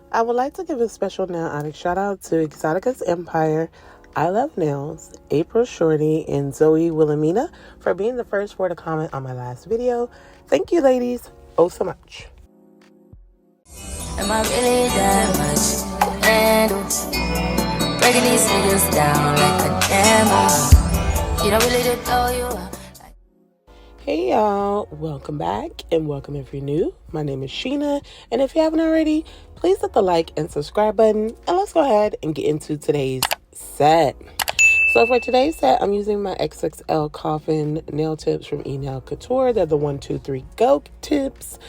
I would like to give a special nail art shout out to Exotica's Empire, I Love Nails, April Shorty, and Zoe Wilhelmina for being the first four to comment on my last video. Thank you, ladies, oh so much. Am I really that much? And breaking these niggas down like a camel. You don't really did know you are. Hey y'all, welcome back and welcome if you're new. My name is Sheena, and if you haven't already, please hit the like and subscribe button, and let's go ahead and get into today's set. So for today's set, I'm using my XXL Coffin nail tips from eNail Couture. They're the 1, 2, 3 Go tips.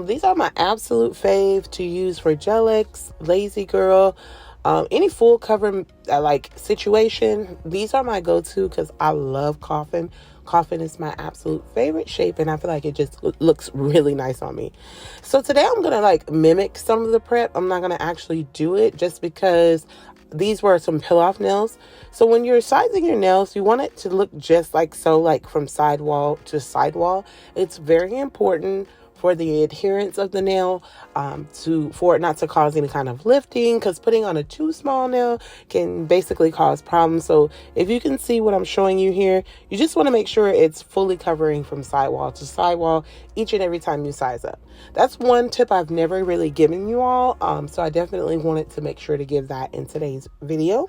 These are my absolute fave to use for Gelix, Lazy Girl, any full cover like situation. These are my go-to because I love Coffin. Coffin is my absolute favorite shape, and I feel like it just looks really nice on me. So today I'm gonna like mimic some of the prep. I'm not gonna actually do it just because these were some peel-off nails. So when you're sizing your nails, you want it to look just like so, like from sidewall to sidewall. It's very important for the adherence of the nail, for it not to cause any kind of lifting, because putting on a too small nail can basically cause problems. So if you can see what I'm showing you here, you just want to make sure it's fully covering from sidewall to sidewall each and every time you size up. That's one tip I've never really given you all, so I definitely wanted to make sure to give that in today's video.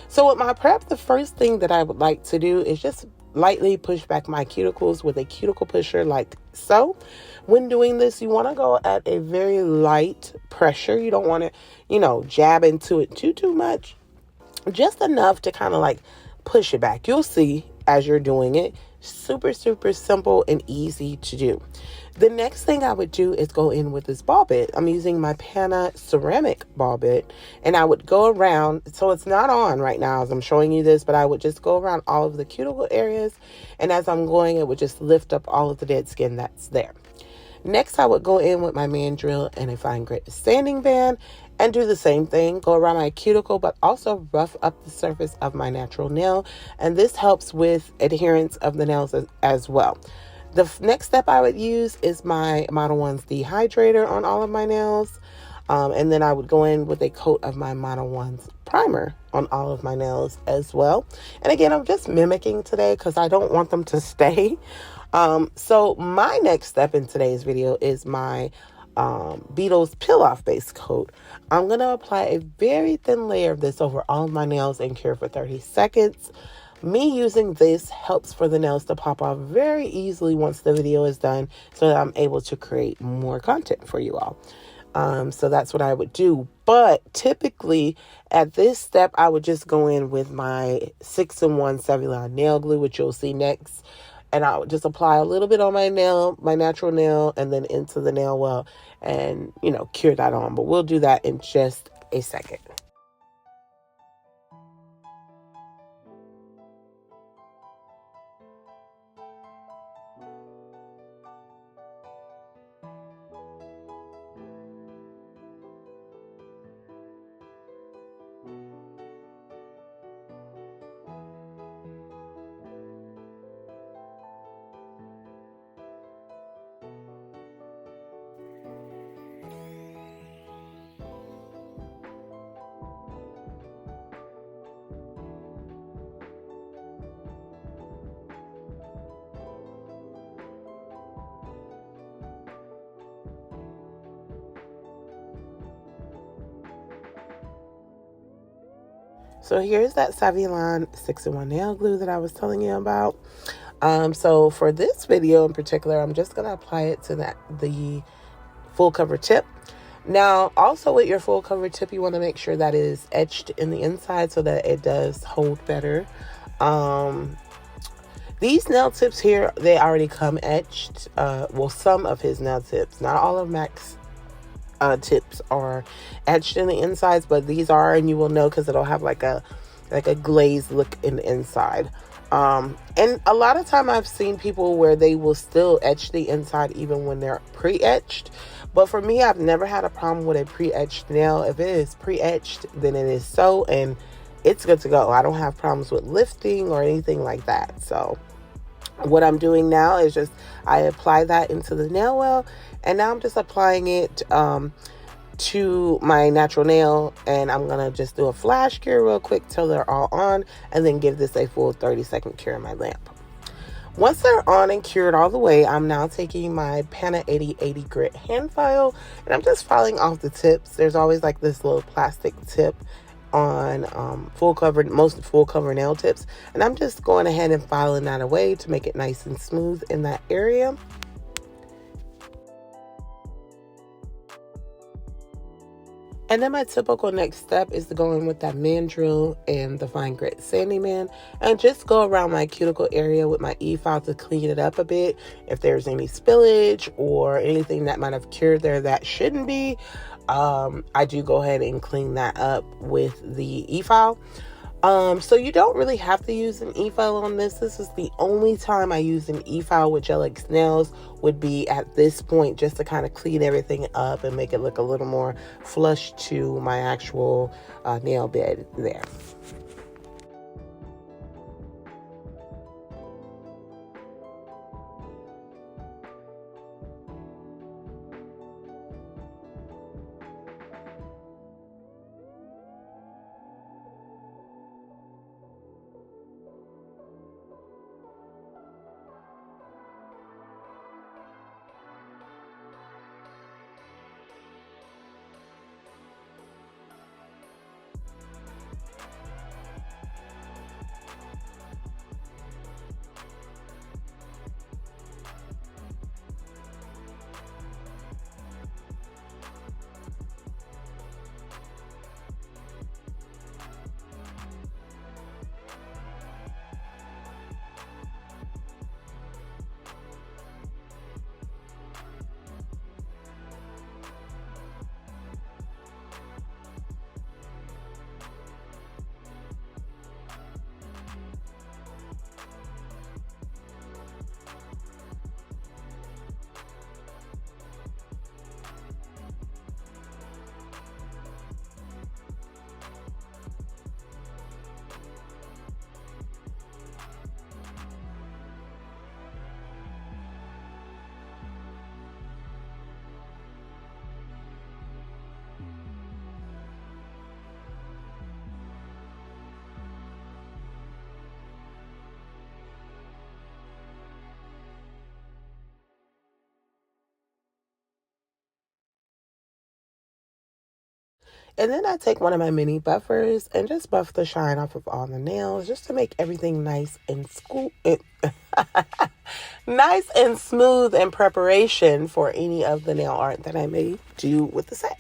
So with my prep, the first thing that I would like to do is just lightly push back my cuticles with a cuticle pusher like so. When doing this, you want to go at a very light pressure. You don't want to, jab into it too much. Just enough to kind of like push it back. You'll see as you're doing it. Super, super simple and easy to do. The next thing I would do is go in with this ball bit. I'm using my Pana ceramic ball bit, and I would go around. So it's not on right now as I'm showing you this, but I would just go around all of the cuticle areas. And as I'm going, it would just lift up all of the dead skin that's there. Next, I would go in with my mandrel and a fine grit sanding band and do the same thing. Go around my cuticle, but also rough up the surface of my natural nail. And this helps with adherence of the nails as well. The next step I would use is my Modelones dehydrator on all of my nails. And then I would go in with a coat of my Modelones primer on all of my nails as well. And again, I'm just mimicking today because I don't want them to stay. So my next step in today's video is my Beetles peel-off base coat. I'm going to apply a very thin layer of this over all of my nails and cure for 30 seconds. Me using this helps for the nails to pop off very easily once the video is done, so that I'm able to create more content for you all. So that's what I would do. But typically at this step, I would just go in with my 6-in-1 Savilon nail glue, which you'll see next. And I would just apply a little bit on my nail, my natural nail, and then into the nail well and, cure that on. But we'll do that in just a second. So here's that Savilon 6-in-1 nail glue that I was telling you about. So for this video in particular, I'm just going to apply it to the full cover tip. Now, also with your full cover tip, you want to make sure that it is etched in the inside so that it does hold better. These nail tips here, they already come etched. Well, some of his nail tips, not all of Mac's tips are etched in the insides, but these are, and you will know because it'll have like a glazed look in the inside. And a lot of time I've seen people where they will still etch the inside even when they're pre-etched. But for me, I've never had a problem with a pre-etched nail. If it is pre-etched, then it is so, and it's good to go. I don't have problems with lifting or anything like that. So what I'm doing now is just I apply that into the nail well, and now I'm just applying it to my natural nail, and I'm going to just do a flash cure real quick till they're all on, and then give this a full 30-second cure in my lamp. Once they're on and cured all the way, I'm now taking my Pana 8080 grit hand file, and I'm just filing off the tips. There's always like this little plastic tip on most full cover nail tips, and I'm just going ahead and filing that away to make it nice and smooth in that area. And then my typical next step is to go in with that mandrill and the fine grit sanding man and just go around my cuticle area with my e-file to clean it up a bit. If there's any spillage or anything that might have cured there that shouldn't be, I do go ahead and clean that up with the e-file. So you don't really have to use an e-file on this. This is the only time I use an e-file with Gel X nails would be at this point, just to kind of clean everything up and make it look a little more flush to my actual nail bed there. And then I take one of my mini buffers and just buff the shine off of all the nails just to make everything nice and nice and smooth in preparation for any of the nail art that I may do with the set.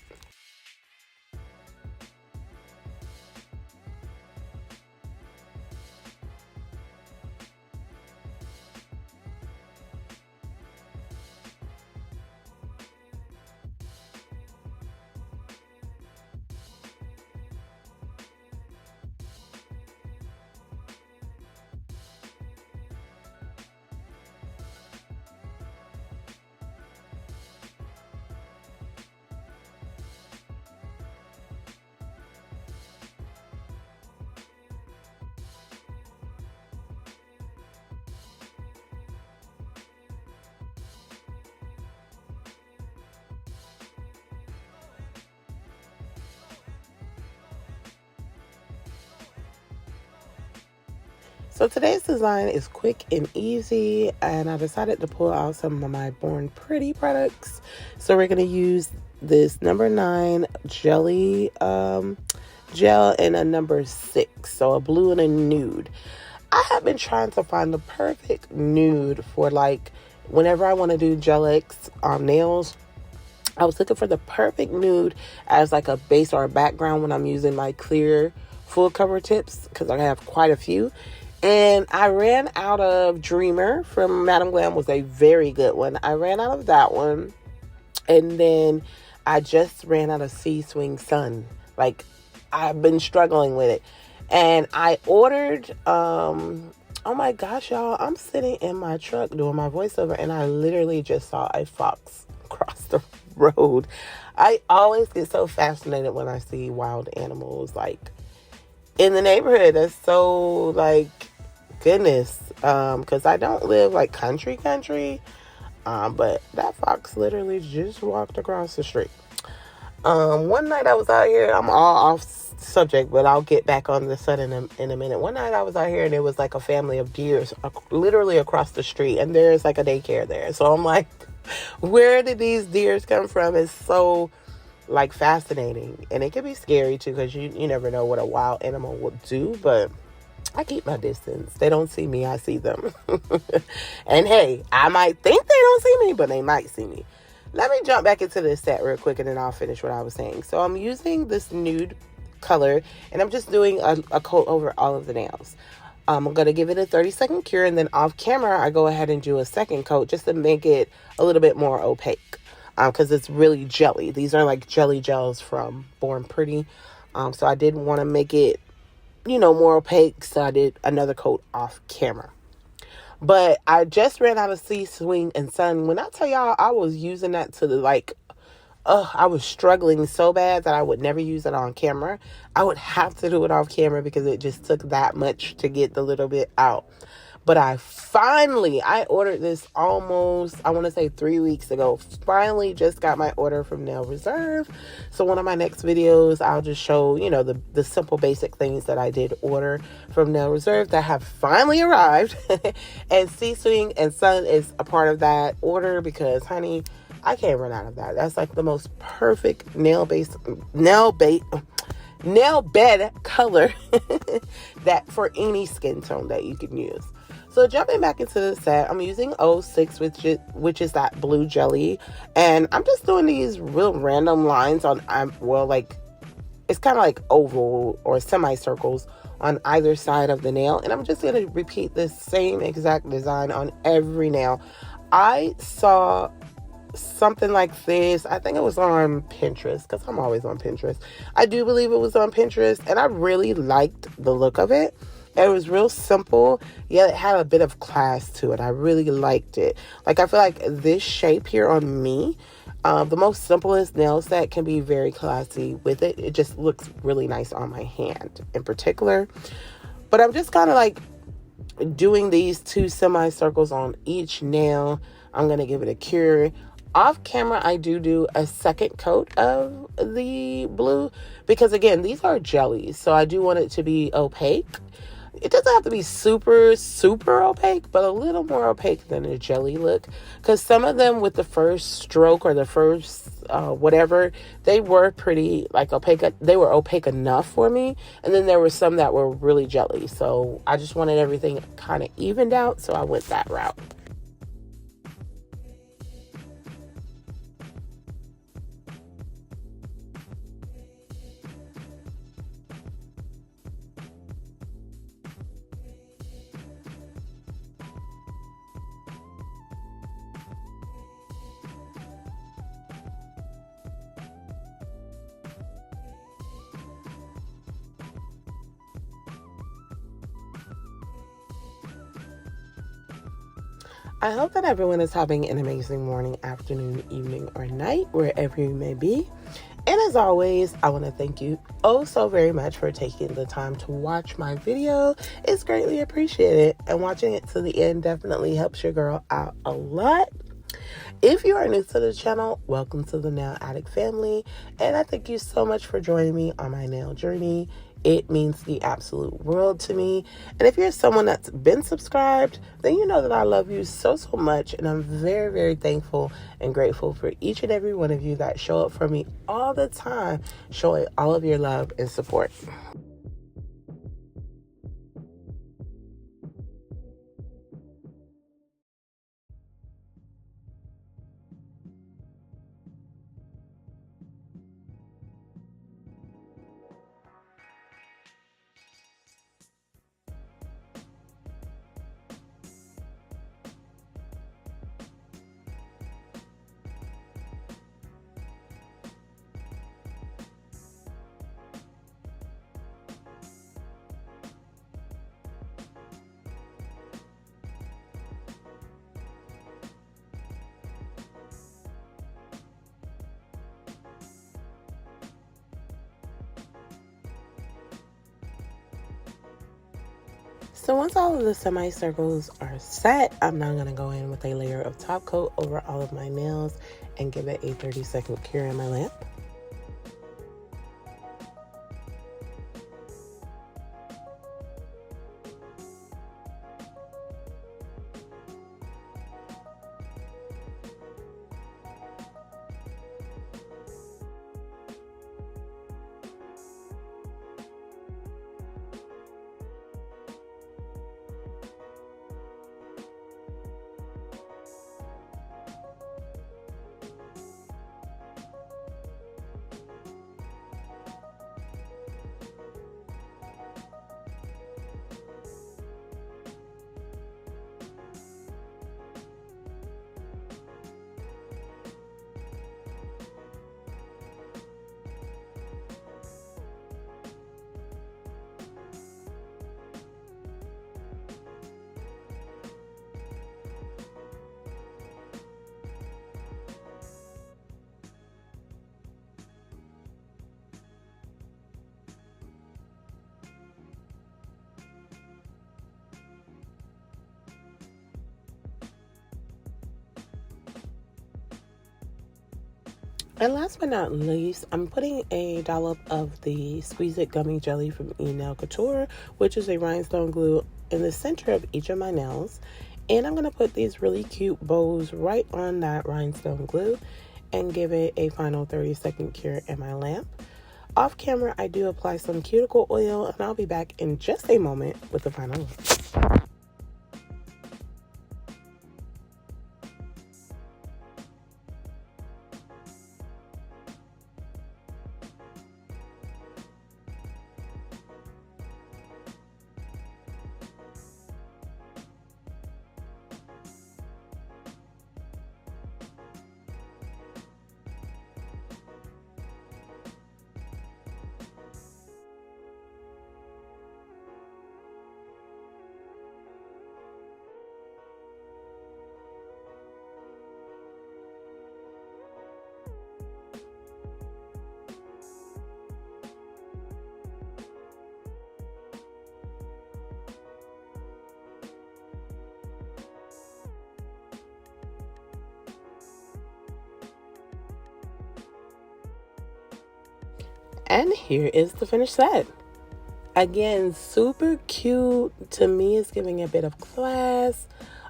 So today's design is quick and easy, and I decided to pull out some of my Born Pretty products. So we're going to use this number 9 jelly gel and a number 6, so a blue and a nude. I have been trying to find the perfect nude for like whenever I want to do Gel X nails. I was looking for the perfect nude as like a base or a background when I'm using my clear full cover tips, because I have quite a few. And I ran out of Dreamer from Madam Glam, was a very good one. I ran out of that one. And then I just ran out of Sea Swing Sun. Like, I've been struggling with it. And I ordered, oh my gosh, y'all, I'm sitting in my truck doing my voiceover, and I literally just saw a fox cross the road. I always get so fascinated when I see wild animals, like, in the neighborhood. That's so, like, goodness, because I don't live like country, but that fox literally just walked across the street. One night I was out here, I'm all off subject, but I'll get back on the sun in a minute. One night I was out here and it was like a family of deers literally across the street, and there's like a daycare there. So I'm like, where did these deers come from? It's so like fascinating, and it can be scary too, because you never know what a wild animal will do, but I keep my distance. They don't see me, I see them. And hey, I might think they don't see me, but they might see me. Let me jump back into this set real quick, and then I'll finish what I was saying. So I'm using this nude color, and I'm just doing a coat over all of the nails. I'm going to give it a 30-second cure, and then off camera, I go ahead and do a second coat just to make it a little bit more opaque, because it's really jelly. These are like jelly gels from Born Pretty. So I did want to make it, more opaque, so I did another coat off camera. But I just ran out of Sea Swing and Sun. When I tell y'all, I was using that to I was struggling so bad that I would never use it on camera. I would have to do it off camera because it just took that much to get the little bit out. But I ordered this almost, I want to say 3 weeks ago. Finally just got my order from Nail Reserve. So one of my next videos, I'll just show, the simple basic things that I did order from Nail Reserve that have finally arrived. And Sea Swing and Sun is a part of that order because, honey, I can't run out of that. That's like the most perfect nail bed color that for any skin tone that you can use. So jumping back into the set, I'm using 06, which is that blue jelly. And I'm just doing these real random lines on, it's kind of like oval or semicircles on either side of the nail. And I'm just going to repeat this same exact design on every nail. I saw something like this. I think it was on Pinterest, because I'm always on Pinterest. I do believe it was on Pinterest, and I really liked the look of it. It was real simple, yet it had a bit of class to it. I really liked it. Like, I feel like this shape here on me, the most simplest nail set can be very classy with it. It just looks really nice on my hand in particular. But I'm just kind of like doing these two semicircles on each nail. I'm going to give it a cure. Off camera, I do a second coat of the blue because, again, these are jellies. So I do want it to be opaque. It doesn't have to be super, super opaque, but a little more opaque than a jelly look. Because some of them with the first stroke or the first whatever, they were pretty like opaque. They were opaque enough for me. And then there were some that were really jelly. So I just wanted everything kind of evened out. So I went that route. I hope that everyone is having an amazing morning, afternoon, evening, or night, wherever you may be. And as always, I want to thank you so very much for taking the time to watch my video. It's greatly appreciated. And watching it to the end definitely helps your girl out a lot. If you are new to the channel, welcome to the Nail Addict family. And I thank you so much for joining me on my nail journey. It means the absolute world to me. And if you're someone that's been subscribed, then you know that I love you so much. And I'm very, very thankful and grateful for each and every one of you that show up for me all the time, showing all of your love and support. So once all of the semicircles are set, I'm now going to go in with a layer of top coat over all of my nails and give it a 30-second cure in my lamp. And last but not least, I'm putting a dollop of the Squeeze It Gummy Jelly from E-Nail Couture, which is a rhinestone glue, in the center of each of my nails. And I'm going to put these really cute bows right on that rhinestone glue and give it a final 30-second cure in my lamp. Off camera, I do apply some cuticle oil, and I'll be back in just a moment with the final look. And here is the finished set. Again, super cute. To me, it's giving a bit of class.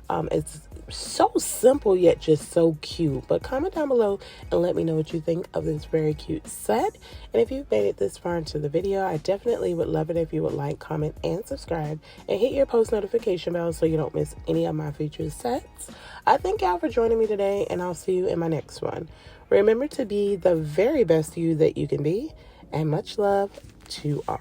It's so simple yet just so cute. But comment down below and let me know what you think of this very cute set. And if you've made it this far into the video, I definitely would love it if you would like, comment, and subscribe. And hit your post notification bell so you don't miss any of my future sets. I thank y'all for joining me today, and I'll see you in my next one. Remember to be the very best you that you can be. And much love to all.